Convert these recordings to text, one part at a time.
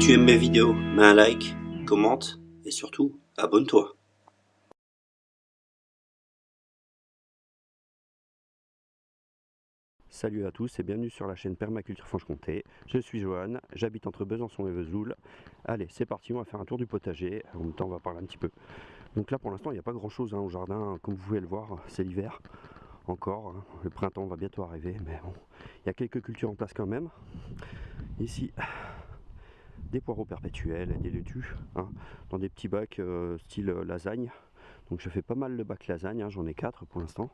tu aimes mes vidéos, mets un like, commente et surtout, abonne-toi. Salut à tous et bienvenue sur la chaîne Permaculture Franche-Comté. Je suis Johan, j'habite entre Besançon et Vesoul. Allez, c'est parti, on va faire un tour du potager. En même temps, on va parler un petit peu. Donc là, pour l'instant, il n'y a pas grand-chose au jardin. Comme vous pouvez le voir, c'est l'hiver encore. Le printemps va bientôt arriver, mais bon, il y a quelques cultures en place quand même. Ici, des poireaux perpétuels et des laitues, dans des petits bacs style lasagne. Donc je fais pas mal de bacs lasagne, j'en ai 4 pour l'instant.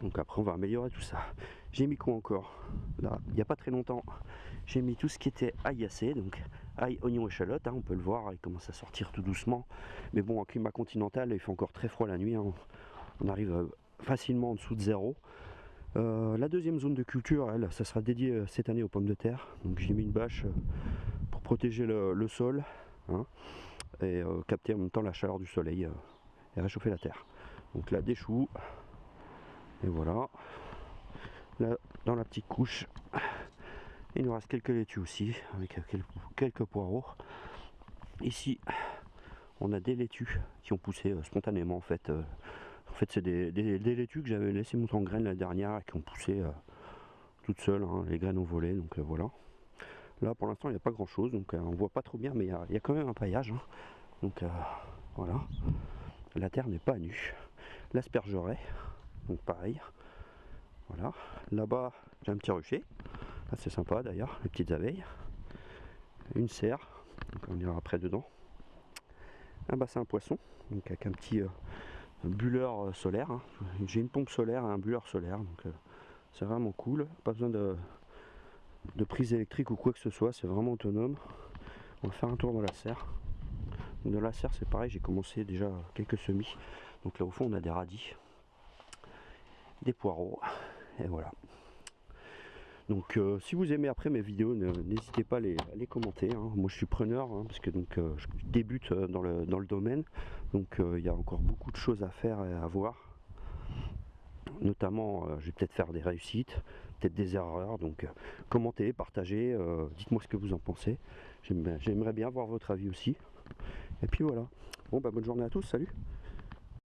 Donc après on va améliorer tout ça. J'ai mis quoi encore? Là, il n'y a pas très longtemps, j'ai mis tout ce qui était aillacé, donc ail, oignon, échalote, on peut le voir, il commence à sortir tout doucement. Mais bon, en climat continental, il fait encore très froid la nuit, on arrive facilement en dessous de zéro. La deuxième zone de culture, elle, ça sera dédié cette année aux pommes de terre. Donc j'ai mis une bâche pour protéger le sol, et capter en même temps la chaleur du soleil et réchauffer la terre. Donc là, des choux, et voilà. Là, dans la petite couche, il nous reste quelques laitues aussi, avec quelques poireaux. Ici, on a des laitues qui ont poussé spontanément en fait. En fait, c'est des laitues que j'avais laissé monter en graines la dernière et qui ont poussé toutes seules. Les graines ont volé, donc voilà. Là, pour l'instant, il n'y a pas grand chose, donc on voit pas trop bien, mais il y a quand même un paillage. Donc voilà. La terre n'est pas nue. L'aspergerai, donc pareil. Voilà. Là-bas, j'ai un petit rucher. C'est sympa d'ailleurs, les petites abeilles. Une serre, donc on ira après dedans. Un bassin à poisson, donc avec un petit bulleur solaire. J'ai une pompe solaire et un bulleur solaire, donc c'est vraiment cool. Pas besoin de prise électrique ou quoi que ce soit, c'est vraiment autonome. On va faire un tour dans la serre. Donc dans la serre, c'est pareil, j'ai commencé déjà quelques semis. Donc là au fond, on a des radis, des poireaux, et voilà. Donc si vous aimez après mes vidéos, n'hésitez pas à les commenter. Moi je suis preneur, parce que donc, je débute dans le domaine. Donc il y a encore beaucoup de choses à faire et à voir. Notamment, je vais peut-être faire des réussites, peut-être des erreurs. Donc commentez, partagez, dites-moi ce que vous en pensez. J'aimerais bien avoir votre avis aussi. Et puis voilà. Bon, bonne journée à tous, salut.